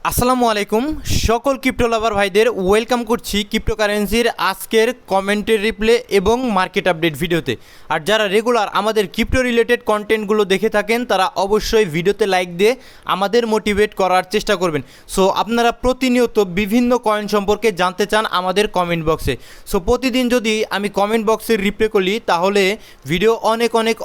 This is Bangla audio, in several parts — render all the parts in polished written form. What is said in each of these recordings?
আসসালামু আলাইকুম সকল ক্রিপ্টো লাভার ভাইদের ওয়েলকাম করছি ক্রিপ্টোকারেন্সির আজকের কমেন্টের রিপ্লে এবং মার্কেট আপডেট ভিডিওতে। আর যারা রেগুলার আমাদের ক্রিপ্টো রিলেটেড কন্টেন্টগুলো দেখে থাকেন তারা অবশ্যই ভিডিওতে লাইক দিয়ে আমাদের মোটিভেট করার চেষ্টা করবেন। সো আপনারা প্রতিনিয়ত বিভিন্ন কয়েন সম্পর্কে জানতে চান আমাদের কমেন্ট বক্সে। সো প্রতিদিন যদি আমি কমেন্ট বক্সের রিপ্লে করি তাহলে ভিডিও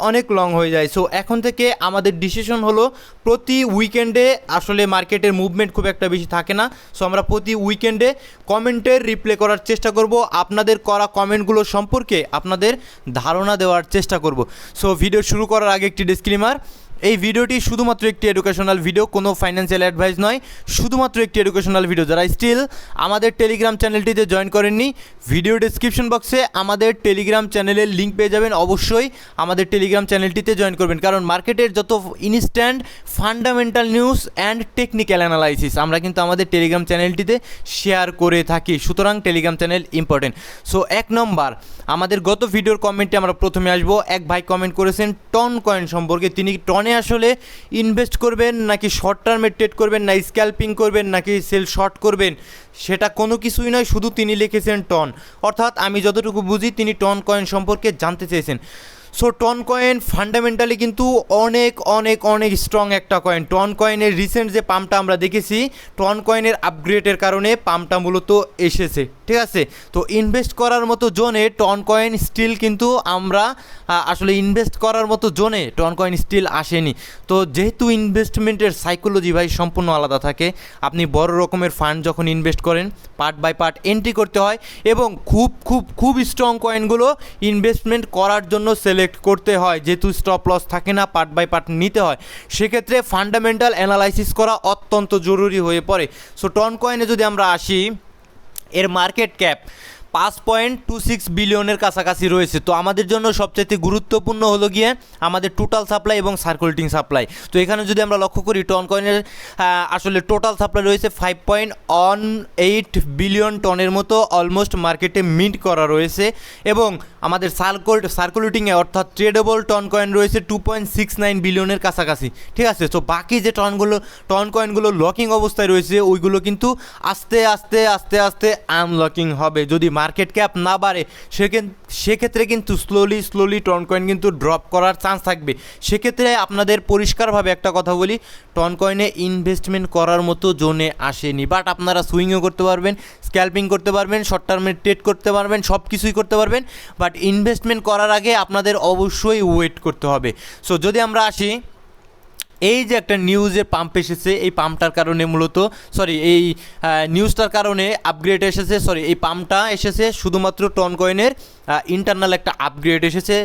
অনেক লং হয়ে যায়। সো এখন থেকে আমাদের ডিসিশন হলো প্রতি উইকেন্ডে আসলে মার্কেটের মুভমেন্ট খুব একটা বেশি থাকে না। সো আমরা প্রতি উইকেন্ডে কমেন্টের রিপ্লে করার চেষ্টা করব, আপনাদের করা কমেন্টগুলো সম্পর্কে আপনাদের ধারণা দেওয়ার চেষ্টা করব। সো ভিডিও শুরু করার আগে একটি ডিসক্লেমার, এই ভিডিওটি শুধুমাত্র একটি এডুকেশনাল ভিডিও, কোনো ফাইন্যান্সিয়াল অ্যাডভাইস নয়, শুধুমাত্র একটি এডুকেশনাল ভিডিও। যারা স্টিল আমাদের টেলিগ্রাম চ্যানেলটিতে জয়েন করেননি, ভিডিও ডেসক্রিপশন বক্সে আমাদের টেলিগ্রাম চ্যানেলের লিঙ্ক পেয়ে যাবেন। অবশ্যই আমাদের টেলিগ্রাম চ্যানেলটিতে জয়েন করবেন, কারণ মার্কেটের যত instant fundamental news and technical analysis আমরা কিন্তু আমাদের টেলিগ্রাম চ্যানেলটিতে শেয়ার করে থাকি, সুতরাং টেলিগ্রাম চ্যানেল ইম্পর্টেন্ট। সো এক নম্বর, আমাদের গত ভিডিওর কমেন্টে আমরা প্রথমে আসবো। এক ভাই কমেন্ট করেছেন টন কয়েন সম্পর্কে, তিনি টনে আসলে ইনভেস্ট করবেন নাকি শর্ট টার্মে ট্রেড করবেন, না স্ক্যাল্পিং করবেন নাকি সেল শর্ট করবেন, সেটা কোনো কিছুই নয়, শুধু তিনি লিখেছেন টন। অর্থাৎ আমি যতটুকু বুঝি তিনি টন কয়েন সম্পর্কে জানতে চেয়েছেন। সো টন কয়েন ফান্ডামেন্টালি কিন্তু অনেক স্ট্রং একটা কয়েন। টন কয়েনের রিসেন্ট যে পাম্পটা আমরা দেখেছি, টন কয়েনের আপগ্রেডের কারণে পাম্পটা মূলত এসেছে, ঠিক আছে। তো ইনভেস্ট করার মতো জোনে টন কয়েন স্টিল কিন্তু আমরা আসলে ইনভেস্ট করার মতো জোনে টন কয়েন স্টিল আসেনি। তো যেহেতু ইনভেস্টমেন্টের সাইকোলজি ভাই সম্পূর্ণ আলাদা থাকে, আপনি বড় রকমের ফান্ড যখন ইনভেস্ট করেন পার্ট বাই পার্ট এন্ট্রি করতে হয় এবং খুব স্ট্রং কয়েনগুলো ইনভেস্টমেন্ট করার জন্য সিলেক্ট করতে হয়, যেহেতু স্টপ লস থাকে না, পার্ট বাই পার্ট নিতে হয়, সেক্ষেত্রে ফান্ডামেন্টাল অ্যানালাইসিস করা অত্যন্ত জরুরি হয়ে পড়ে। সো টন কয়েনে যদি আমরা আসি, এর মার্কেট ক্যাপ 5.26 বিলিয়নের কাছাকাছি রয়েছে। তো আমাদের জন্য সবচেয়ে গুরুত্বপূর্ণ হলো গিয়ে আমাদের টোটাল সাপ্লাই এবং সার্কুলেটিং সাপ্লাই। তো এখানে যদি আমরা লক্ষ্য করি টন কয়েনের আসলে টোটাল সাপ্লাই রয়েছে 5.18 বিলিয়ন টনের মতো, অলমোস্ট মার্কেটে মিন্ট করা রয়েছে। এবং আমাদের সার্কুলেটিংয়ে অর্থাৎ ট্রেডেবল টন কয়েন রয়েছে 2.69 বিলিয়নের কাছাকাছি, ঠিক আছে। তো বাকি যে টন কয়েনগুলো লকিং অবস্থায় রয়েছে ওইগুলো কিন্তু আস্তে আস্তে আনলকিং হবে। যদি মার্কেট ক্যাপ না বাড়ে সেক্ষেত্রে কিন্তু স্লোলি টন কয়েন কিন্তু ড্রপ করার চান্স থাকবে। সেক্ষেত্রে আপনাদের পরিষ্কারভাবে একটা কথা বলি, টন কয়েনে ইনভেস্টমেন্ট করার মতো জোনে আসেনি, বাট আপনারা সুইংও করতে পারবেন, স্ক্যাল্পিং করতে পারবেন, শর্ট টার্মে ট্রেড করতে পারবেন, সব কিছুই করতে পারবেন, বাট ইনভেস্টমেন্ট করার আগে আপনাদের অবশ্যই ওয়েট করতে হবে। সো যদি আমরা আসি, এই যে একটা নিউজের পাম্প এসেছে, এই পাম্পটার কারণে মূলত এই নিউজটার কারণে আপগ্রেড এসেছে, এই পাম্পটা এসেছে শুধুমাত্র টন কয়েনের ইন্টারনাল একটা আপগ্রেড এসেছে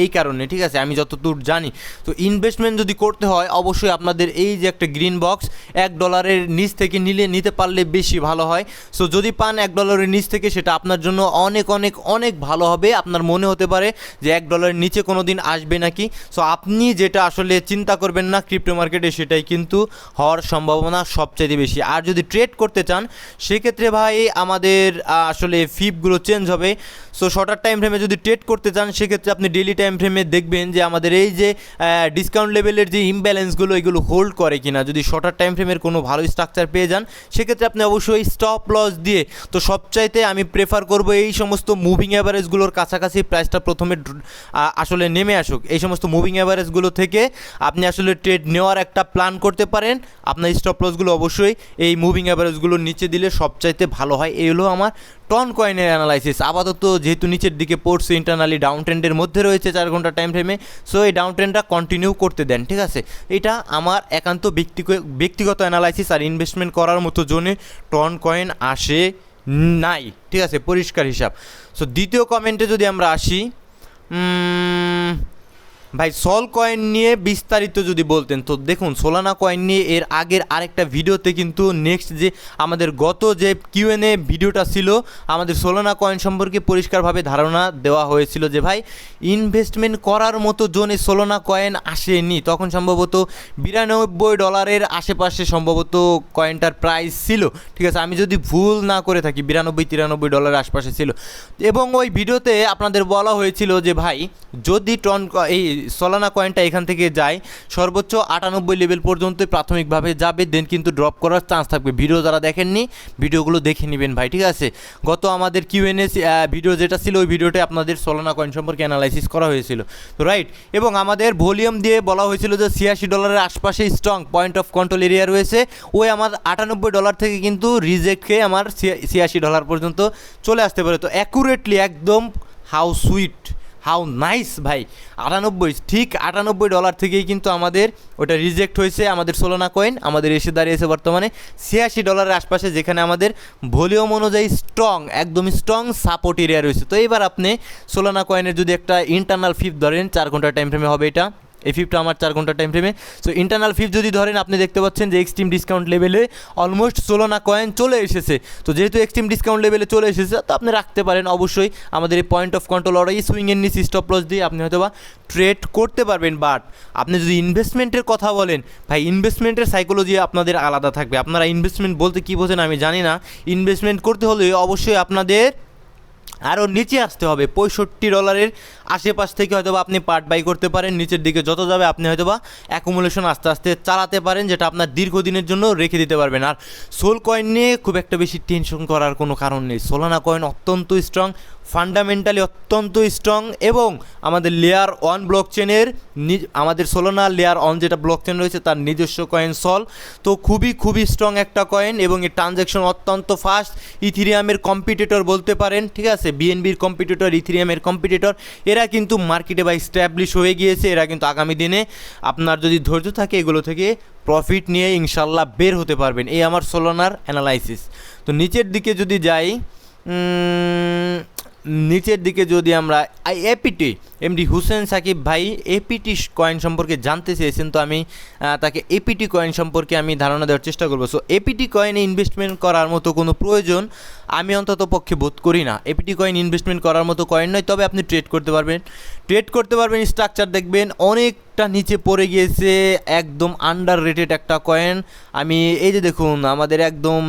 এই কারণে, ঠিক আছে, আমি যতদূর জানি। তো ইনভেস্টমেন্ট যদি করতে হয় অবশ্যই আপনাদের এই যে একটা গ্রিন বক্স $1 নিচ থেকে নিতে পারলে বেশি ভালো হয়। সো যদি পান $1 নিচ থেকে, সেটা আপনার জন্য অনেক ভালো হবে। আপনার মনে হতে পারে যে $1 নিচে কোনো দিন আসবে নাকি। সো আপনি যেটা আসলে চিন্তা করবেন না ক্রিপ্টো মার্কেটে, সেটাই কিন্তু হওয়ার সম্ভাবনা সবচেয়ে বেশি। আর যদি ট্রেড করতে চান সেক্ষেত্রে ভাই আমাদের আসলে ফিপগুলো চেঞ্জ হবে। সো শর্টার টাইম ফ্রেমে যদি ট্রেড করতে চান সেক্ষেত্রে আপনি ডেলি টাইম ফ্রেমে দেখবেন যে আমাদের এই যে ডিসকাউন্ট লেভেলের যে ইমব্যালেন্সগুলো এগুলো হোল্ড করে কিনা। যদি শর্টার টাইম ফ্রেমের কোনো ভালো স্ট্রাকচার পেয়ে যান সেক্ষেত্রে আপনি অবশ্যই স্টপ লস দিয়ে, তো সবচাইতে আমি প্রেফার করব এই সমস্ত মুভিং অ্যাভারেজগুলোর কাছাকাছি প্রাইসটা প্রথমে আসলে নেমে আসুক। এই সমস্ত মুভিং অ্যাভারেজগুলো থেকে আপনি আসলে ট্রেড নেওয়ার একটা প্ল্যান করতে পারেন। আপনার স্টপ লসগুলো অবশ্যই এই মুভিং অ্যাভারেজগুলোর নিচে দিলে সবচাইতে ভালো হয়। এই হলো আমার টন কয়েনের অ্যানালাইসিস। আপাতত যেহেতু নিচের দিকে পড়ছে, ইন্টারনালি ডাউন ট্রেন্ডের মধ্যে রয়েছে 4 ঘন্টা টাইম ফ্রেমে, সো এই ডাউন ট্রেন্ডটা কন্টিনিউ করতে দেন, ঠিক আছে। এটা আমার একান্ত ব্যক্তিগত অ্যানালাইসিস। আর ইনভেস্টমেন্ট করার মতো জোনে টন কয়েন আসে নাই, ঠিক আছে, পরিষ্কার হিসাব। সো দ্বিতীয় কমেন্টে যদি আমরা আসি, ভাই সল কয়েন নিয়ে বিস্তারিত যদি বলতেন। তো দেখুন, সোলানা কয়েন নিয়ে এর আগের আরেকটা ভিডিওতে কিন্তু নেক্সট যে আমাদের গত যে কিউএনএ ভিডিওটা ছিল, আমাদের সোলানা কয়েন সম্পর্কে পরিষ্কারভাবে ধারণা দেওয়া হয়েছিল যে ভাই ইনভেস্টমেন্ট করার মতো জোনে সোলানা কয়েন আসেনি। তখন সম্ভবত $92 আশেপাশে সম্ভবত কয়েনটার প্রাইস ছিল, ঠিক আছে, আমি যদি ভুল না করে থাকি $92-93 আশপাশে ছিল। এবং ওই ভিডিওতে আপনাদের বলা হয়েছিল যে ভাই যদি এই সোলানা কয়েনটা এখান থেকে যায় সর্বোচ্চ 98 লেভেল পর্যন্ত প্রাথমিকভাবে যাবে, দেন কিন্তু ড্রপ করার চান্স থাকবে। ভিডিও যারা দেখেননি ভিডিওগুলো দেখে নেবেন ভাই, ঠিক আছে। গত আমাদের কিউএনএ ভিডিও যেটা ছিল ওই ভিডিওতে আপনাদের সোলানা কয়েন সম্পর্কে অ্যানালাইসিস করা হয়েছিল, তো রাইট। এবং আমাদের ভলিউম দিয়ে বলা হয়েছিল যে $86 আশপাশে strong point of control area রয়েছে। ওই আমার $98 থেকে কিন্তু রিজেক্ট খেয়ে আমার $86 পর্যন্ত চলে আসতে পারে। তো অ্যাকুরেটলি একদম হাউ সুইট, হাউ নাইস ভাই, 98 ঠিক $98 থেকেই কিন্তু আমাদের ওটা রিজেক্ট হয়েছে আমাদের সোলানা কয়েন, আমাদের এসে দাঁড়িয়েছে বর্তমানে $86 আশপাশে, যেখানে আমাদের ভলিউম অনুযায়ী স্ট্রং, একদম স্ট্রং সাপোর্ট এরিয়া রয়েছে। তো এবার আপনি সোলানা কয়েনের যদি একটা ইন্টারনাল ফিপ ধরেন, 4 ঘন্টা টাইম ফ্রেমে হবে এটা, এই ফিপটা আমার 4 ঘন্টা টাইম ফ্রেমে। সো ইন্টারনাল ফিপ যদি ধরেন, আপনি দেখতে পাচ্ছেন যে এক্সট্রিম ডিসকাউন্ট লেভেলে অলমোস্ট সোলানা কয়েন চলে এসেছে। তো যেহেতু এক্সট্রিম ডিসকাউন্ট লেভেলে চলে এসেছে, তো আপনি রাখতে পারেন অবশ্যই আমাদের এই পয়েন্ট অফ কন্ট্রোল অর্ডার সুইংয়ের নিচে স্টপ লস দিয়ে আপনি হয়তো বা ট্রেড করতে পারবেন। বাট আপনি যদি ইনভেস্টমেন্টের কথা বলেন ভাই, ইনভেস্টমেন্টের সাইকোলজি আপনাদের আলাদা থাকবে। আপনারা ইনভেস্টমেন্ট বলতে কী বোঝেন আমি জানি না। ইনভেস্টমেন্ট করতে হলে অবশ্যই আপনাদের আরও নিচে আসতে হবে, $65 আশেপাশ থেকে হয়তো বা আপনি পার্ট বাই করতে পারেন। নিচের দিকে যত যাবে আপনি হয়তো বা অ্যাকুমুলেশন আস্তে আস্তে চালাতে পারেন, যেটা আপনার দীর্ঘদিনের জন্য রেখে দিতে পারবেন। আর সোল কয়েন নিয়ে খুব একটা বেশি টেনশন করার কোনো কারণ নেই। সোলানা কয়েন অত্যন্ত স্ট্রং, ফান্ডামেন্টালি অত্যন্ত স্ট্রং, এবং আমাদের লেয়ার 1 ব্লক চেনের আমাদের সোলানা লেয়ার 1 যেটা ব্লক চেন রয়েছে তার নিজস্ব কয়েন সল। তো খুবই স্ট্রং একটা কয়েন, এবং এর ট্রানজ্যাকশন অত্যন্ত ফাস্ট। ইথিরিয়ামের কম্পিটিটর বলতে পারেন, ঠিক আছে, বিএনবির কম্পিটিটর, ইথিরিয়ামের কম্পিটিটর, এরা কিন্তু মার্কেটে বা স্ট্যাবলিশ হয়ে গিয়েছে। এরা কিন্তু আগামী দিনে আপনার যদি ধৈর্য থাকে এগুলো থেকে প্রফিট নিয়ে ইনশাল্লাহ বের হতে পারবেন। এই আমার সোলানার অ্যানালাইসিস। তো নিচের দিকে যদি যাই, নিচের দিকে যদি আমরা এপিটি এমডি হুসেন সাকিব ভাই এপিটি কয়েন সম্পর্কে জানতে চেয়েছেন, তো আমি তাকে এপিটি কয়েন সম্পর্কে আমি ধারণা দেওয়ার চেষ্টা করবো। সো এপিটি কয়েনে ইনভেস্টমেন্ট করার মতো কোনো প্রয়োজন আমি অন্তত পক্ষে বোধ করি না। এপিটি কয়েন ইনভেস্টমেন্ট করার মতো কয়েন নয়, তবে আপনি ট্রেড করতে পারবেন। স্ট্রাকচার দেখবেন অনেকটা নিচে পড়ে গিয়েছে, একদম আন্ডার রেটেড একটা কয়েন। আমি এই যে দেখুন আমাদের একদম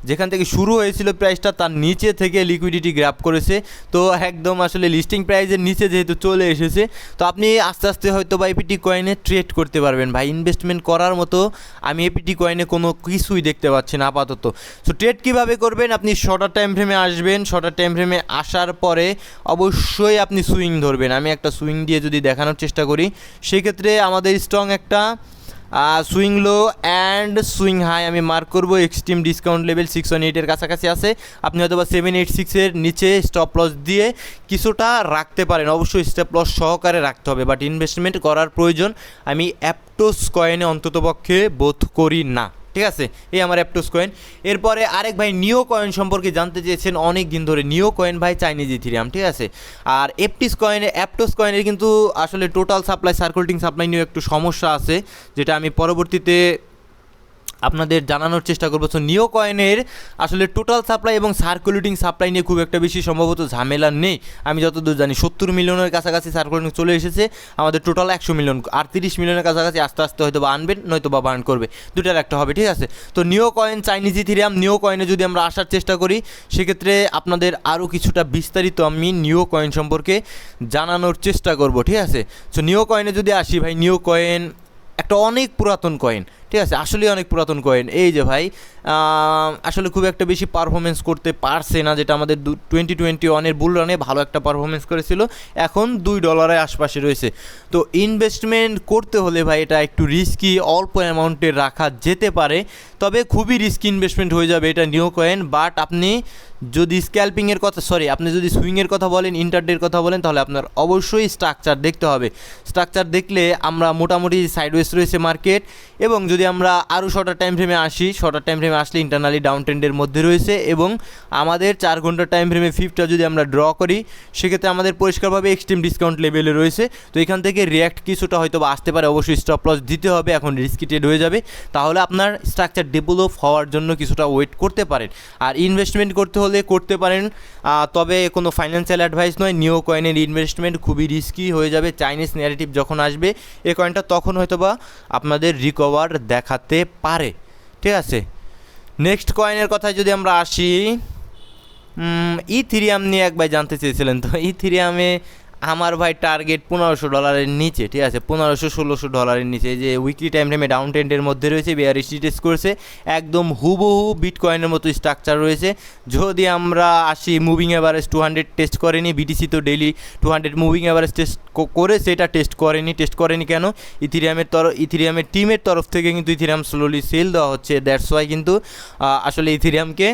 যেখান থেকে শুরু হয়েছিল প্রাইসটা, তার নিচে থেকে লিকুইডিটি গ্র্যাব করেছে। তো একদম আসলে লিস্টিং প্রাইসের নিচে যেহেতু চলে এসেছে, তো আপনি আস্তে আস্তে হয়তো বা এপিটি কয়েনে ট্রেড করতে পারবেন ভাই। ইনভেস্টমেন্ট করার মতো আমি এপিটি কয়েনে কোনো কিছুই দেখতে পাচ্ছি না আপাতত। সো ট্রেড কীভাবে করবেন, আপনি শর্টার টাইম ফ্রেমে আসবেন। শর্টার টাইম ফ্রেমে আসার পরে অবশ্যই আপনি সুইং ধরবেন। আমি একটা সুইং দিয়ে যদি দেখানোর চেষ্টা করি, সেক্ষেত্রে আমাদের স্ট্রং একটা swing low and swing high আমি মার্ক করবো। এক্সট্রিম ডিসকাউন্ট লেভেল 618-এর কাছাকাছি আছে। আপনি হয়তো বা 786-এর নিচে স্টপ লস দিয়ে কিছুটা রাখতে পারেন, অবশ্যই স্টপ লস সহকারে রাখতে হবে। বাট ইনভেস্টমেন্ট করার প্রয়োজন আমি অ্যাপটোস কয়েনে অন্ততপক্ষে বোধ করি না, ঠিক আছে। এই আমার অ্যাপটোস কয়েন। এরপরে আরেক ভাই নিও কয়েন সম্পর্কে জানতে চেয়েছেন অনেক দিন ধরে। নিও কয়েন ভাই চাইনিজ ইথিরিয়াম, ঠিক আছে। আর অ্যাপটোস কয়েনের কিন্তু আসলে টোটাল সাপ্লাই, সার্কুলেটিং সাপ্লাই নিয়েও একটু সমস্যা আছে, যেটা আমি পরবর্তীতে আপনাদের জানানোর চেষ্টা করবো। সো নিও কয়েনের আসলে টোটাল সাপ্লাই এবং সার্কুলেটিং সাপ্লাই নিয়ে খুব একটা বেশি সম্ভবত ঝামেলা নেই। আমি যতদূর জানি 70 মিলিয়নের কাছাকাছি সার্কুলেটিং চলে এসেছে, আমাদের টোটাল 100 মিলিয়ন, আর 30 মিলিয়নের কাছাকাছি আস্তে আস্তে হয়তো বা আনবেন, নয়তো বা বার্ন করবে, দুটার একটা হবে, ঠিক আছে। তো নিও কয়েন, চাইনিজ ইথিরিয়াম, নিও কয়েনে যদি আমরা আসার চেষ্টা করি, সেক্ষেত্রে আপনাদের আরও কিছুটা বিস্তারিত আমি নিও কয়েন সম্পর্কে জানানোর চেষ্টা করব, ঠিক আছে। সো নিও কয়েনে যদি আসি ভাই, নিও কয়েন একটা অনেক পুরাতন কয়েন, ঠিক আছে, আসলে অনেক পুরাতন কয়েন। এই যে ভাই আসলে খুব একটা বেশি পারফরমেন্স করতে পারছে না, যেটা আমাদের 2021-এর বুল রানে ভালো একটা পারফরমেন্স করেছিল, এখন $2 আশপাশে রয়েছে। তো ইনভেস্টমেন্ট করতে হলে ভাই এটা একটু রিস্কি, অল্প অ্যামাউন্টে রাখা যেতে পারে, তবে খুবই রিস্কি ইনভেস্টমেন্ট হয়ে যাবে এটা নিও কয়েন। বাট আপনি যদি স্ক্যাল্পিংয়ের কথা, আপনি যদি সুইংয়ের কথা বলেন, ইন্টারডের কথা বলেন, তাহলে আপনার অবশ্যই স্ট্রাকচার দেখতে হবে। স্ট্রাকচার দেখলে আমরা মোটামুটি সাইডওয়েজ রয়েছে মার্কেট, এবং যদি আমরা আরও শর্টার টাইম ফ্রেমে আসি, শর্টার টাইম ফ্রেমে আসলে ইন্টারনালি ডাউন ট্রেন্ডের মধ্যে রয়েছে, এবং আমাদের 4 ঘন্টার টাইম ফ্রেমে ফিফটা যদি আমরা ড্র করি, সেক্ষেত্রে আমাদের পরিষ্কারভাবে এক্সট্রিম ডিসকাউন্ট লেভেলে রয়েছে। তো এখান থেকে রিয়াক্ট কিছুটা হয়তো বা আসতে পারে, অবশ্যই স্টপ লস দিতে হবে, এখন রিস্কি ট্রেড হয়ে যাবে, তাহলে আপনার স্ট্রাকচার ডেভেলপ হওয়ার জন্য কিছুটা ওয়েট করতে পারেন। আর ইনভেস্টমেন্ট করতে হলে করতে পারেন, তবে কোনো ফাইন্যান্সিয়াল অ্যাডভাইস নয়। নিও কয়েনের ইনভেস্টমেন্ট খুবই রিস্কি হয়ে যাবে। চাইনিজ ন্যারেটিভ যখন আসবে এই কয়েনটা, তখন হয়তো বা আপনাদের রিকভার দেখাতে পারে, ঠিক আছে। নেক্সট কয়েনের কথায় যদি আমরা আসি, ইথিরিয়াম নিয়ে একবার জানতে চেয়েছিলেন। তো ইথিরিয়ামে আমার ভাই টার্গেট $1500 নিচে, ঠিক আছে, $1500-1600 নিচে। এই যে উইকলি টাইম ফ্রেমে ডাউন ট্রেন্ডের মধ্যে রয়েছে, বিয়ারিশ টেস্ট করেছে, একদম হুবহু বিটকয়েনের মতো স্ট্রাকচার রয়েছে। যদি আমরা আসি মুভিং অ্যাভারেজ 200 টেস্ট করেনি, বিটিসি তো ডেইলি 200 মুভিং অ্যাভারেজ টেস্ট করে সেটা টেস্ট করেনি কেন? ইথিরিয়ামের টিমের তরফ থেকে কিন্তু ইথিরিয়াম স্লোলি সেল দেওয়া হচ্ছে, দ্যাটস ওয়াই কিন্তু আসলে ইথিরিয়ামকে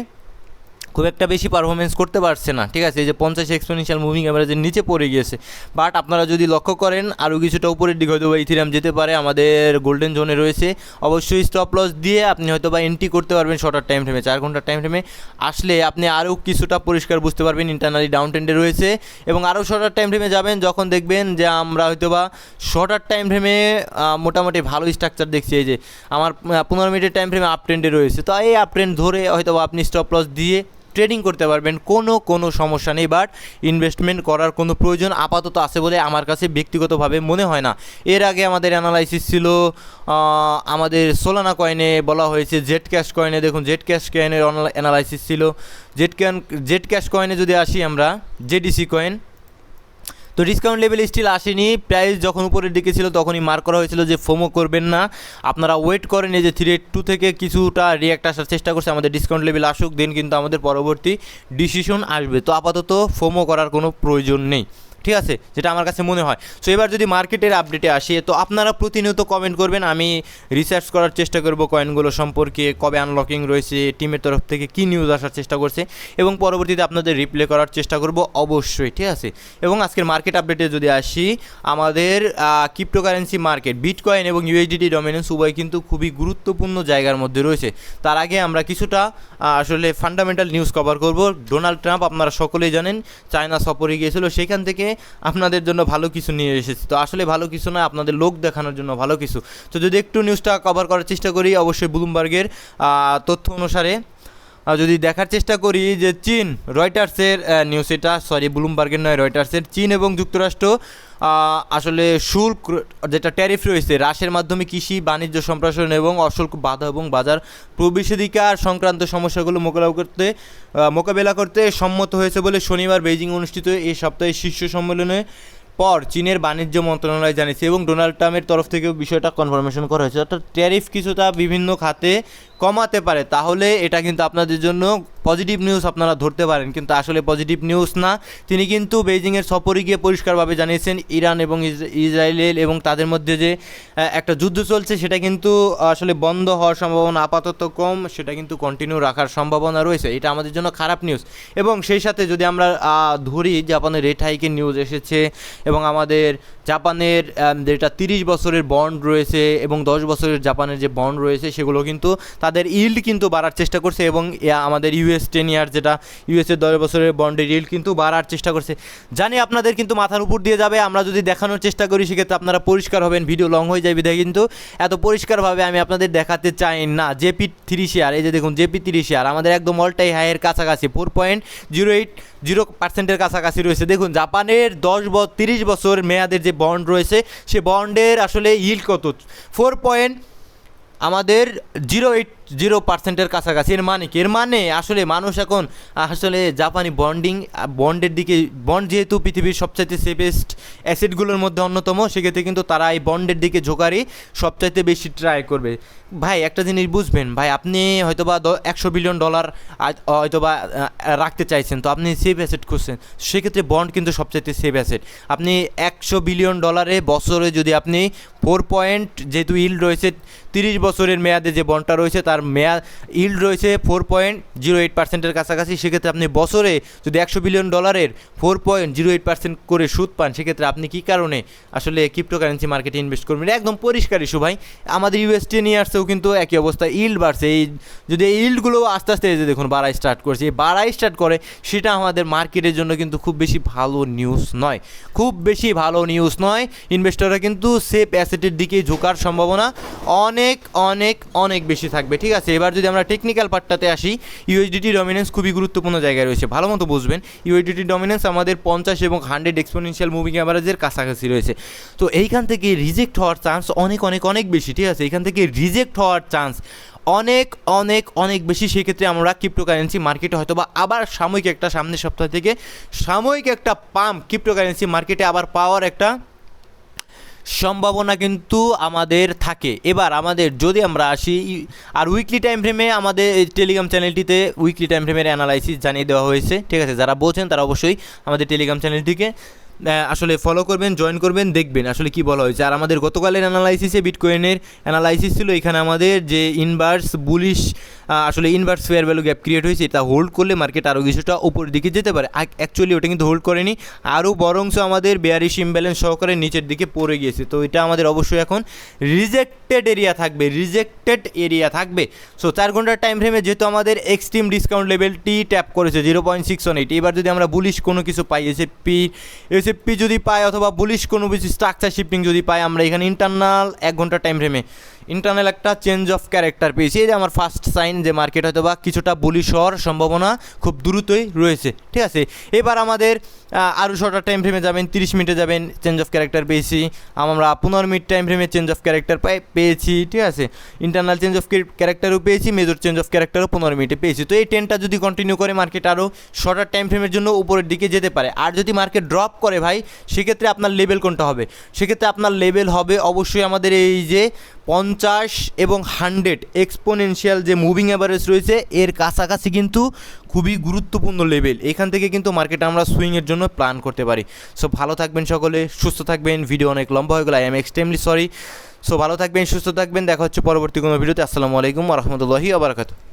খুব একটা বেশি পারফরমেন্স করতে পারছে না, ঠিক আছে। এই যে 50 এক্সপোনেনশিয়াল মুভিং অ্যাভারেজের নিচে পড়ে গিয়েছে। বাট আপনারা যদি লক্ষ্য করেন আরও কিছুটা উপরের দিকে হয়তো বা ইথিরিয়াম যেতে পারে, আমাদের গোল্ডেন জোনে রয়েছে। অবশ্যই স্টপ লস দিয়ে আপনি হয়তো বা এন্ট্রি করতে পারবেন শর্টার টাইম ফ্রেমে। 4 ঘন্টার টাইম ফ্রেমে আসলে আপনি আরও কিছুটা পরিষ্কার বুঝতে পারবেন ইন্টারনালি ডাউন ট্রেন্ডে রয়েছে। এবং আরও শর্টার টাইম ফ্রেমে যাবেন যখন দেখবেন যে আমরা হয়তো বা শর্টার টাইম ফ্রেমে মোটামুটি ভালো স্ট্রাকচার দেখছি। এই যে আমার 15 মিনিটের টাইম ফ্রেমে আপ ট্রেন্ডে রয়েছে, তো এই আপ ট্রেন্ড ধরে হয়তো বা আপনি স্টপ লস দিয়ে ট্রেডিং করতে পারবেন, কোনো সমস্যা নেই। বাট ইনভেস্টমেন্ট করার কোনো প্রয়োজন আপাতত আছে বলে আমার কাছে ব্যক্তিগতভাবে মনে হয় না। এর আগে আমাদের অ্যানালাইসিস ছিল আমাদের সোলানা কয়েনে বলা হয়েছে, জেড ক্যাশ কয়েনে দেখুন, জেড ক্যাশ কয়েনের অ্যানালাইসিস ছিল। জেড ক্যাশ কয়েনে যদি আসি আমরা, জেডিসি কয়েন, তো ডিসকাউন্ট লেভেল স্টিল আসেনি। প্রাইস যখন উপরের দিকে ছিল তখনই মার্ক করা হয়েছিল যে ফোমো করবেন না, আপনারা ওয়েট করেন। এই যে 382 থেকে কিছুটা রিয়াক্ট আসার চেষ্টা করছে, আমাদের ডিসকাউন্ট লেভেল আসুক, দেন কিন্তু আমাদের পরবর্তী ডিসিশন আসবে। তো আপাতত ফোমো করার কোনো প্রয়োজন নেই, ঠিক আছে, যেটা আমার কাছে মনে হয়। সো এবার যদি মার্কেটের আপডেটে আসি, তো আপনারা প্রতিনিয়ত কমেন্ট করবেন, আমি রিসার্চ করার চেষ্টা করব কয়েনগুলো সম্পর্কে, কবে আনলকিং রয়েছে, টিমের তরফ থেকে কী নিউজ আসার চেষ্টা করছে, এবং পরবর্তীতে আপনাদের রিপ্লে করার চেষ্টা করব অবশ্যই, ঠিক আছে। এবং আজকের মার্কেট আপডেটে যদি আসি, আমাদের ক্রিপ্টোকারেন্সি মার্কেট বিটকয়েন এবং ইউএসডিটি ডমিনেন্স উভয় কিন্তু খুবই গুরুত্বপূর্ণ জায়গার মধ্যে রয়েছে। তার আগে আমরা কিছুটা আসলে ফান্ডামেন্টাল নিউজ কভার করব। ডোনাল্ড ট্রাম্প আপনারা সকলেই জানেন চায়না সফরে গিয়েছিল, সেখান থেকে আপনাদের জন্য ভালো কিছু নিয়ে এসেছি। তো আসলে ভালো কিছু না, আপনাদের লোক দেখানোর জন্য ভালো কিছু। তো যদি একটু নিউজটা কভার করার চেষ্টা করি, অবশ্যই ব্লুমবার্গের তথ্য অনুসারে যদি দেখার চেষ্টা করি যে চীন, রয়টার্সের নিউজ এটা, সরি ব্লুমবার্গের নয়, রয়টার্সের, চীন এবং যুক্তরাষ্ট্র আসলে শুল্ক যেটা ট্যারিফ রয়েছে হ্রাসের মাধ্যমে কৃষি বাণিজ্য সম্প্রসারণ এবং অশুল্ক বাধা এবং বাজার প্রবেশাধিকার সংক্রান্ত সমস্যাগুলো মোকাবেলা করতে সম্মত হয়েছে বলে শনিবার বেইজিং অনুষ্ঠিত এই সপ্তাহের শীর্ষ সম্মেলনে পর চীনের বাণিজ্য মন্ত্রণালয় জানিয়েছে। এবং ডোনাল্ড ট্রাম্পের তরফ থেকেও বিষয়টা কনফার্মেশন করা হয়েছে, অর্থাৎ ট্যারিফ কিছুটা বিভিন্ন খাতে কমাতে পারে, তাহলে এটা কিন্তু আপনাদের জন্য পজিটিভ নিউজ আপনারা ধরতে পারেন, কিন্তু আসলে পজিটিভ নিউজ না। তিনি কিন্তু বেইজিংয়ের সফরে গিয়ে পরিষ্কারভাবে জানিয়েছেন ইরান এবং ইসরায়েল এবং তাদের মধ্যে যে একটা যুদ্ধ চলছে সেটা কিন্তু আসলে বন্ধ হওয়ার সম্ভাবনা আপাতত কম, সেটা কিন্তু কন্টিনিউ রাখার সম্ভাবনা রয়েছে। এটা আমাদের জন্য খারাপ নিউজ। এবং সেই সাথে যদি আমরা ধরি, জাপানের রেট হাইকের নিউজ এসেছে, এবং আমাদের জাপানের যেটা 30 বছরের বন্ড রয়েছে এবং 10 বছরের জাপানের যে বন্ড রয়েছে সেগুলো কিন্তু তাদের ইল্ড কিন্তু বাড়ার চেষ্টা করছে। এবং আমাদের ইউএস 10 ইয়ার যেটা ইউএসের 10 বছরের বন্ডের ইল্ড কিন্তু বাড়ার চেষ্টা করছে। জানি আপনাদের কিন্তু মাথার উপর দিয়ে যাবে, আমরা যদি দেখানোর চেষ্টা করি সেক্ষেত্রে আপনারা পরিষ্কার হবেন, ভিডিও লং হয়ে যায় বিধায় কিন্তু এত পরিষ্কারভাবে আমি আপনাদের দেখাতে চাই না। জেপি3 শেয়ার, এই যে দেখুন জেপি3 শেয়ার আমাদের একদম অল টাইম হাইয়ের কাছাকাছি 4.080% কাছাকাছি রয়েছে। দেখুন জাপানের 30 বছর মেয়াদের যে বন্ড রয়েছে সে বন্ডের আসলে ইল্ড কত, 0.080% কাছাকাছি। এর মানে আসলে মানুষ এখন আসলে জাপানি বন্ডের দিকে, বন্ড যেহেতু পৃথিবীর সবচাইতে সেফেস্ট অ্যাসেটগুলোর মধ্যে অন্যতম, সেক্ষেত্রে কিন্তু তারা এই বন্ডের দিকে ঝোঁকারই সবচাইতে বেশি ট্রাই করবে। ভাই একটা জিনিস বুঝবেন, ভাই আপনি হয়তোবা $100 বিলিয়ন হয়তোবা রাখতে চাইছেন, তো আপনি সেফ অ্যাসেট খুঁজছেন, সেক্ষেত্রে বন্ড কিন্তু সবচাইতে সেফ অ্যাসেট। আপনি $100 বিলিয়ন বছরে যদি আপনি যেহেতু ইল্ড রয়েছে 30 বছরের মেয়াদে যে বন্ডটা রয়েছে তার ইল্ড রয়েছে 4.08% কাছাকাছি, সেক্ষেত্রে আপনি বছরে যদি $100 বিলিয়ন 4.08% করে সুদ পান, সেক্ষেত্রে আপনি কী কারণে আসলে ক্রিপ্টোকারেন্সি মার্কেটে ইনভেস্ট করবেন? একদম পরিষ্কার ইস্যু ভাই। আমাদের ইউএস 10 ইয়ার্সেও কিন্তু একই অবস্থা, ইল্ড বাড়ছে। যদি এই ইল্ডগুলো আস্তে আস্তে যে দেখুন বাড়াই স্টার্ট করে, সেটা আমাদের মার্কেটের জন্য কিন্তু খুব বেশি ভালো নিউজ নয়। ইনভেস্টররা কিন্তু সেফ অ্যাসেটের দিকে ঝোঁকার সম্ভাবনা অনেক বেশি থাকবে, ঠিক ঠিক আছে। এবার যদি আমরা টেকনিক্যাল পার্টটাতে আসি, ইউএসডিটি ডমিনেন্স খুবই গুরুত্বপূর্ণ জায়গায় রয়েছে, ভালো মতো বুঝবেন। ইউএসডিটি ডমিনেন্স আমাদের 50 এবং 100 এক্সপোনেনশিয়াল মুভিং অ্যাভারেজের কাছাকাছি রয়েছে। তো এইখান থেকে রিজেক্ট হওয়ার চান্স অনেক অনেক অনেক বেশি, ঠিক আছে। এখান থেকে রিজেক্ট হওয়ার চান্স অনেক অনেক অনেক বেশি। সেক্ষেত্রে আমরা ক্রিপ্টোকারেন্সি মার্কেটে হয়তো বা আবার সাময়িক একটা সামনের সপ্তাহ থেকে সাময়িক একটা পাম্প ক্রিপ্টোকারেন্সি মার্কেটে আবার পাওয়ার একটা সম্ভাবনা কিন্তু আমাদের থাকে। এবার আমাদের যদি আমরা আসি আর উইকলি টাইম ফ্রেমে, আমাদের টেলিগ্রাম চ্যানেলটিতে উইকলি টাইম ফ্রেমের অ্যানালাইসিস জানিয়ে দেওয়া হয়েছে, ঠিক আছে। যারা বোঝেন তারা অবশ্যই আমাদের টেলিগ্রাম চ্যানেলটিকে আসলে ফলো করবেন, জয়েন করবেন, দেখবেন আসলে কি বলা হয়েছে। আর আমাদের গতকালের অ্যানালাইসিসে বিটকয়েনের অ্যানালাইসিস ছিল, এখানে আমাদের যে ইনভার্স বুলিশ আসলে inverse fair value gap create হয়েছে, এটা হোল্ড করলে মার্কেট আরও কিছুটা উপরের দিকে যেতে পারে। অ্যাকচুয়ালি ওটা কিন্তু হোল্ড করেনি, আরও বরংশ আমাদের বেয়ারিশ ইমব্যালেন্স সহকারে নিচের দিকে পড়ে গিয়েছে। তো এটা আমাদের অবশ্যই এখন রিজেক্টেড এরিয়া থাকবে। সো 4 ঘন্টার টাইম ফ্রেমে যেহেতু আমাদের এক্সট্রিম ডিসকাউন্ট লেভেলটি ট্যাপ করেছে 0.618। এবার যদি আমরা বুলিশ কোনো কিছু পাই, এসএফপি যদি পাই অথবা বুলিশ কোনো কিছু স্ট্রাকচার শিফটিং যদি পাই, আমরা এখানে ইন্টারনাল 1 ঘন্টার টাইম ফ্রেমে ইন্টারনাল একটা চেঞ্জ অফ ক্যারেক্টার পেয়েছি। এই যে আমার ফার্স্ট সাইন যে মার্কেট হয়তো বা কিছুটা বুলিশ হওয়ার সম্ভাবনা খুব দ্রুতই রয়েছে, ঠিক আছে। এবার আমাদের আরও শর্টার টাইম ফ্রেমে যাবেন, 30 মিনিটে যাবেন, চেঞ্জ অফ ক্যারেক্টার পেয়েছি। আমরা 15 মিনিট টাইম ফ্রেমে চেঞ্জ অফ ক্যারেক্টার পেয়েছি, ঠিক আছে। ইন্টারনাল চেঞ্জ অফ ক্যারেক্টারও পেয়েছি, মেজর চেঞ্জ অফ ক্যারেক্টারও 15 মিনিটে পেয়েছি। তো এই ট্রেন্ডটা যদি কন্টিনিউ করে মার্কেট আরও শর্টার টাইম ফ্রেমের জন্য উপরের দিকে যেতে পারে। আর যদি মার্কেট ড্রপ করে ভাই, সেক্ষেত্রে আপনার লেভেল কোনটা হবে? সেক্ষেত্রে আপনার লেভেল হবে অবশ্যই আমাদের এই যে 50 এবং 100 এক্সপোনেনশিয়াল যে মুভিং অ্যাভারেজ রয়েছে এর কাছাকাছি কিন্তু খুবই গুরুত্বপূর্ণ লেভেল। এখান থেকে কিন্তু মার্কেটে আমরা সুইংয়ের জন্য প্ল্যান করতে পারি। সো ভালো থাকবেন সকলে, সুস্থ থাকবেন। ভিডিও অনেক লম্বা হয়ে গেল, I am extremely sorry. So ভালো থাকবেন, সুস্থ থাকবেন, দেখা হচ্ছে পরবর্তী কোনো ভিডিওতে। আসসালামু আলাইকুম ওয়া রাহমাতুল্লাহি ওয়া বারাকাতুহু।